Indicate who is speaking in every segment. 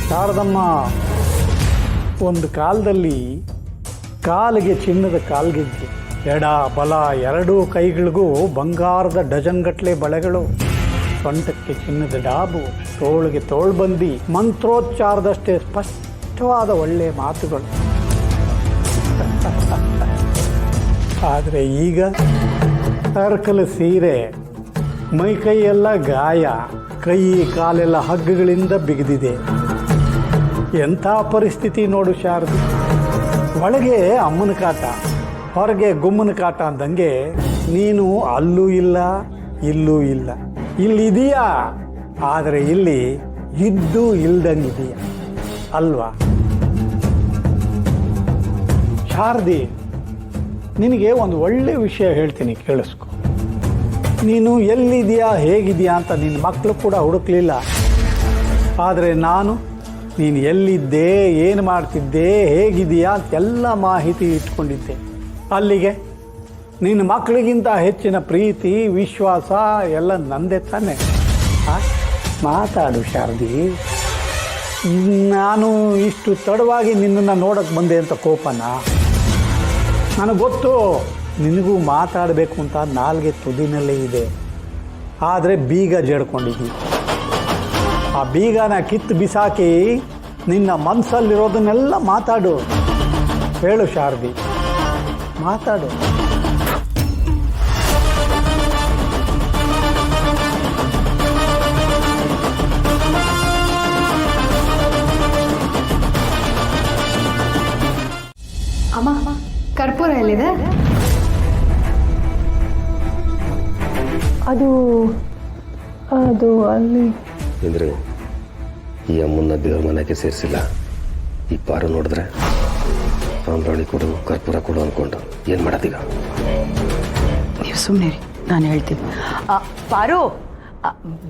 Speaker 1: ಶಾರದಮ್ಮ, ಒಂದು ಕಾಲದಲ್ಲಿ ಕಾಲಿಗೆ ಚಿನ್ನದ ಕಾಲ್ಗೆಜ್ಜೆ, ಎಡ ಬಲ ಎರಡೂ ಕೈಗಳಿಗೂ ಬಂಗಾರದ ಡಜನ್ಗಟ್ಟಲೆ ಬಳೆಗಳು, ಸೊಂಟಕ್ಕೆ ಚಿನ್ನದ ಡಾಬು, ತೋಳಿಗೆ ತೋಳ್ಬಂದಿ, ಮಂತ್ರೋಚ್ಚಾರದಷ್ಟೇ ಸ್ಪಷ್ಟವಾದ ಒಳ್ಳೆಯ ಮಾತುಗಳು. ಆದರೆ ಈಗ ಸರ್ಕಲ್ ಸೀರೆ, ಮೈಕೈಯೆಲ್ಲ ಗಾಯ, ಕೈ ಕಾಲೆಲ್ಲ ಹಗ್ಗಗಳಿಂದ ಬಿಗಿದಿದೆ. ಎಂಥ ಪರಿಸ್ಥಿತಿ ನೋಡು ಶಾರದಿ. ಒಳಗೆ ಅಮ್ಮನ ಕಾಟ, ಹೊರಗೆ ಗುಮ್ಮನ ಕಾಟ ಅಂದಂಗೆ ನೀನು ಅಲ್ಲೂ ಇಲ್ಲ ಇಲ್ಲೂ ಇಲ್ಲ. ಇಲ್ಲಿದೆಯಾ, ಆದರೆ ಇಲ್ಲಿ ಇದ್ದು ಇಲ್ದಂಗಿದೆಯಾ ಅಲ್ವಾ ಶಾರದಿ? ನಿನಗೆ ಒಂದು ಒಳ್ಳೆ ವಿಷಯ ಹೇಳ್ತೀನಿ, ಕೇಳಿಸ್ಕೊ. ನೀನು ಎಲ್ಲಿದೆಯಾ ಹೇಗಿದೆಯಾ ಅಂತ ನಿನ್ನ ಮಕ್ಕಳು ಕೂಡ ಹುಡುಕ್ಲಿಲ್ಲ. ಆದರೆ ನಾನು ನೀನು ಎಲ್ಲಿದ್ದೆ, ಏನು ಮಾಡ್ತಿದ್ದೆ, ಹೇಗಿದೆಯಾ ಅಂತೆಲ್ಲ ಮಾಹಿತಿ ಇಟ್ಕೊಂಡಿದ್ದೆ. ಅಲ್ಲಿಗೆ ನಿನ್ನ ಮಕ್ಕಳಿಗಿಂತ ಹೆಚ್ಚಿನ ಪ್ರೀತಿ ವಿಶ್ವಾಸ ಎಲ್ಲ ನಂದೇ ತಾನೆ. ಮಾತಾಡು ಶಾರದಿ. ನಾನು ಇಷ್ಟು ತಡವಾಗಿ ನಿನ್ನನ್ನು ನೋಡೋಕ್ಕೆ ಬಂದೆ ಅಂತ ಕೋಪನ? ನನಗೆ ಗೊತ್ತು, ನಿನಗೂ ಮಾತಾಡಬೇಕು ಅಂತ ನಾಲ್ಗೆ ತುದಿನಲ್ಲೇ ಇದೆ. ಆದರೆ ಬೀಗ ಜಡ್ಕೊಂಡಿದ್ದೀವಿ. ಆ ಬೀಗನ ಕಿತ್ತು ಬಿಸಾಕಿ ನಿನ್ನ ಮನಸ್ಸಲ್ಲಿರೋದನ್ನೆಲ್ಲ ಮಾತಾಡು. ಹೇಳು ಶಾರದಿ, ಮಾತಾಡು.
Speaker 2: ಅಮ್ಮ, ಕರ್ಪೂರ ಎಲ್ಲಿದೆ?
Speaker 3: ಅದು ಅಲ್ಲಿ.
Speaker 4: ಅಂದರೆ ಈ ಅಮ್ಮನ್ನ ದೇವ್ರ ಮನೆಗೆ ಸೇರಿಸಿಲ್ಲ. ಈ ಪಾರು ನೋಡಿದ್ರೆ ಸಾಂಬ್ರಾಣಿ ಕೊಡು, ಕರ್ಪೂರ ಕೊಡು ಅಂದ್ಕೊಂಡು ಏನು ಮಾಡೋದೀಗ?
Speaker 5: ನೀವು ಸುಮ್ಮನೆ ರೀ, ನಾನು ಹೇಳ್ತೀನಿ. ಪಾರು,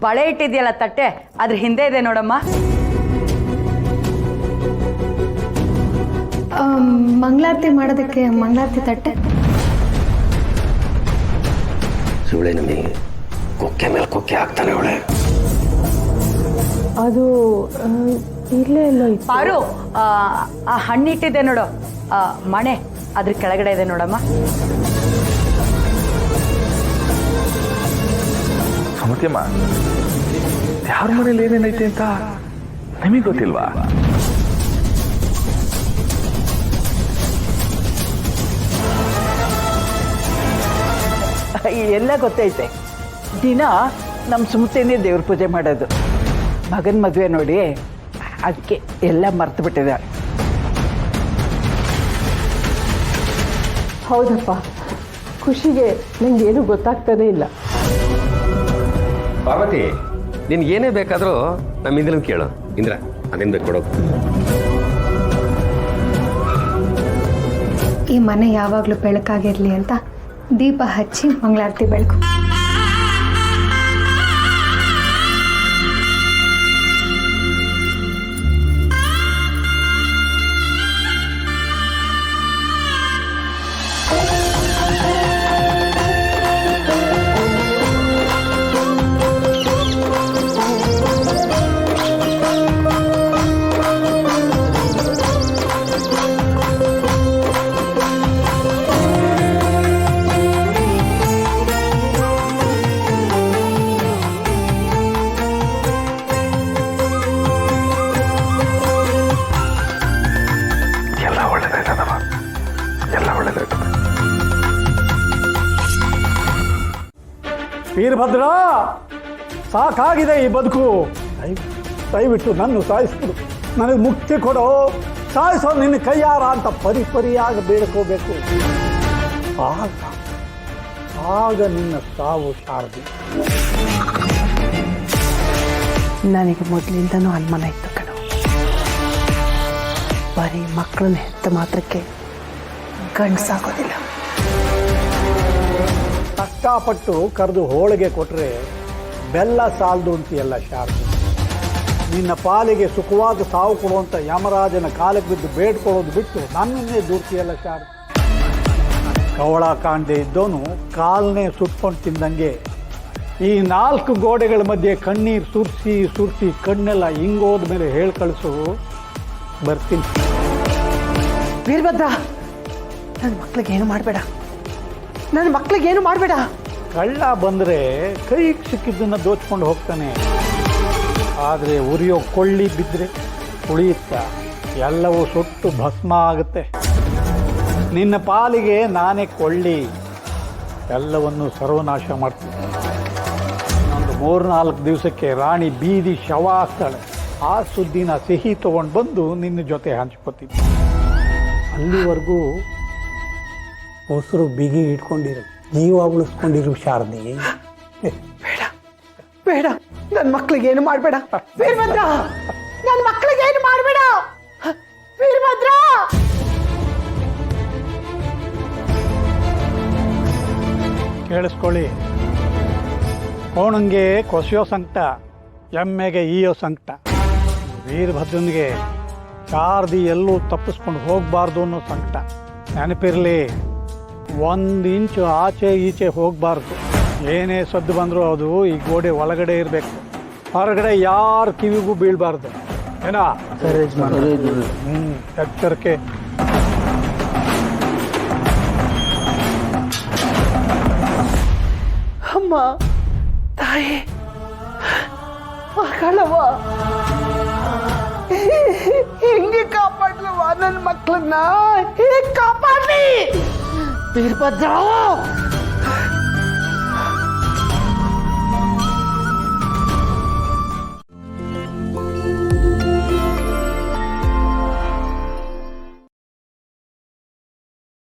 Speaker 5: ಬಳೆ ಇಟ್ಟಿದೆಯಲ್ಲ ತಟ್ಟೆ, ಅದ್ರ ಹಿಂದೆ ಇದೆ ನೋಡಮ್ಮ.
Speaker 2: ಮಂಗಳಾರತಿ ಮಾಡೋದಕ್ಕೆ ಮಂಗಳಾರತಿ ತಟ್ಟೆ.
Speaker 4: ಇವಳೆ ನಮಗೆ ಕೊಕ್ಕೆ ಮೇಲೆ ಕೊಕ್ಕೆ ಹಾಕ್ತಾನೆ ಅವಳೆ.
Speaker 3: ಅದು ಇಲ್ಲೇ ಇಲ್ಲ.
Speaker 5: ಪಾರು, ಆ ಹಣ್ಣಿಟ್ಟಿದೆ ನೋಡು, ಮಣೆ ಅದ್ರ ಕೆಳಗಡೆ ಇದೆ ನೋಡಮ್ಮ.
Speaker 6: ಸಮತಿಯಮ್ಮ, ಯಾರ ಮನೇಲಿ ಏನೇನೈತೆ ಅಂತ ನಿಮಗೆ ಗೊತ್ತಿಲ್ವಾ?
Speaker 7: ಎಲ್ಲ ಗೊತ್ತೈತೆ. ದಿನ ನಮ್ಮ ಸುಮತಿನೇ ದೇವ್ರ ಪೂಜೆ ಮಾಡೋದು. ಮಗನ ಮದುವೆ ನೋಡಿ ಅದಕ್ಕೆ ಎಲ್ಲ ಮರ್ತು ಬಿಟ್ಟಿದ್ದಾರೆ.
Speaker 3: ಹೌದಪ್ಪ, ಖುಷಿಗೆ ನಂಗೇನು ಗೊತ್ತಾಗ್ತಾನೆ ಇಲ್ಲ.
Speaker 4: ಪಾರ್ವತಿ, ನಿನ್ಗೆ ಏನೇ ಬೇಕಾದರೂ ನಮ್ಮ ಇಂದ್ರನ ಕೇಳು. ಇಂದ್ರ, ಅದೇನು ಬೇಕು ಕೊಡೋದು.
Speaker 2: ಈ ಮನೆ ಯಾವಾಗಲೂ ಬೆಳಕಾಗಿರಲಿ ಅಂತ ದೀಪ ಹಚ್ಚಿ ಮಂಗಳಾರತಿ ಬೆಳಕು.
Speaker 1: ವೀರಭದ್ರ, ಸಾಕಾಗಿದೆ ಈ ಬದುಕು. ದಯವಿಟ್ಟು ನನ್ನ ಸಾಯಿಸ್ಬಿಡು, ನನಗೆ ಮುಕ್ತಿ ಕೊಡೋ, ಸಾಯಿಸೋ ನಿನ್ನ ಕೈಯಾರ ಅಂತ ಪರಿಪರಿಯಾಗಿ ಬೇಡ್ಕೋಬೇಕು. ಆಗ ನಿನ್ನ ಸಾವು ಶಾರದಿ.
Speaker 3: ನನಗೆ ಮೊದಲಿಂದನೂ ಅನುಮಾನ ಇತ್ತು ಕಣ. ಬರೀ ಮಕ್ಕಳನ್ನ ಹೆತ್ತ ಮಾತ್ರಕ್ಕೆ ಗಂಡಸಾಗೋದಿಲ್ಲ.
Speaker 1: ಕಷ್ಟಪಟ್ಟು ಕರೆದು ಹೋಳಿಗೆ ಕೊಟ್ಟರೆ ಬೆಲ್ಲ ಸಾಲದು ಅಂತೀಯಲ್ಲ ಶಾರದಿ. ನಿನ್ನ ಪಾಲಿಗೆ ಸುಖವಾದ ಸಾವು ಕೊಡುವಂಥ ಯಮರಾಜನ ಕಾಲಕ್ಕೆ ಬಿದ್ದು ಬೇಡ್ಕೊಳ್ಳೋದು ಬಿಟ್ಟು ನನ್ನನ್ನೇ ದೂರ್ತಿಯಲ್ಲ ಶಾರದಿ. ಕವಳ ಕಾಣದೆ ಇದ್ದವನು ಕಾಲನ್ನೇ ಸುಟ್ಕೊಂಡು ತಿಂದಂಗೆ ಈ 4 ಗೋಡೆಗಳ ಮಧ್ಯೆ ಕಣ್ಣೀರು ಸುರಿಸಿ ಕಣ್ಣೆಲ್ಲ ಹಿಂಗೋದ ಮೇಲೆ ಹೇಳಿ ಕಳಿಸು, ಬರ್ತೀನಿ.
Speaker 3: ವೀರಭದ್ರ, ನನ್ನ ಮಕ್ಳಿಗೇನು ಮಾಡಬೇಡ, ನನ್ನ ಮಕ್ಳಿಗೇನು ಮಾಡಬೇಡ.
Speaker 1: ಕಳ್ಳ ಬಂದರೆ ಕೈಗೆ ಸಿಕ್ಕಿದ್ದನ್ನು ದೋಚ್ಕೊಂಡು ಹೋಗ್ತಾನೆ. ಆದರೆ ಉರಿಯೋ ಕೊಳ್ಳಿ ಬಿದ್ದರೆ ಉಳಿಯುತ್ತ ಎಲ್ಲವೂ ಸುಟ್ಟು ಭಸ್ಮ ಆಗುತ್ತೆ. ನಿನ್ನ ಪಾಲಿಗೆ ನಾನೇ ಕೊಳ್ಳಿ, ಎಲ್ಲವನ್ನು ಸರ್ವನಾಶ ಮಾಡ್ತೀನಿ. ಒಂದು 3-4 ದಿವಸಕ್ಕೆ ರಾಣಿ ಬೀದಿ ಶವ ಆಗ್ತಾಳೆ. ಆ ಸುದ್ದಿನ ಸಿಹಿ ತಗೊಂಡು ಬಂದು ನಿನ್ನ ಜೊತೆ ಹಂಚ್ಕೋತೀನಿ. ಅಲ್ಲಿವರೆಗೂ ಉಸಿರು ಬಿಗಿ ಇಟ್ಕೊಂಡಿರು, ಜೀವ ಉಳಿಸ್ಕೊಂಡಿರು ಶಾರದಿ.
Speaker 3: ಬೇಡ ಬೇಡ, ನನ್ನ ಮಕ್ಳಿಗೇನು ಮಾಡಬೇಡ ವೀರಭದ್ರ, ನನ್ನ ಮಕ್ಳಿಗೇನು ಮಾಡಬೇಡ ವೀರಭದ್ರ.
Speaker 1: ಕೇಳಿಸ್ಕೊಳ್ಳಿ, ಕೋಣಂಗೆ ಕೊಸೆಯೋ ಸಂಕಟ, ಎಮ್ಮೆಗೆ ಈಯೋ ಸಂಕಟ. ವೀರಭದ್ರನಿಗೆ ಶಾರದಿ ಎಲ್ಲೂ ತಪ್ಪಿಸ್ಕೊಂಡು ಹೋಗಬಾರ್ದು ಅನ್ನೋ ಸಂಕಟ. ನೆನಪಿರಲಿ, 1 ಇಂಚು ಆಚೆ ಈಚೆ ಹೋಗಬಾರ್ದು. ಏನೇ ಸದ್ದು ಬಂದರೂ ಅದು ಈ ಗೋಡೆ ಒಳಗಡೆ ಇರಬೇಕು, ಹೊರಗಡೆ ಯಾರ ಕಿವಿಗೂ ಬೀಳಬಾರ್ದು. ಏನಾ? ಎಚ್ಚರಿಕೆ.
Speaker 3: ಅಮ್ಮ, ತಾಯಿ, ಮಗಳವ್ವ, ಹೆಂಗೆ ಕಾಪಾಡ್ಲವ ನನ್ನ ಮಕ್ಕಳನ್ನ? ಹೇಗೆ ಕಾಪಾಡ್ಲಿ ವೀರಭದ್ರ?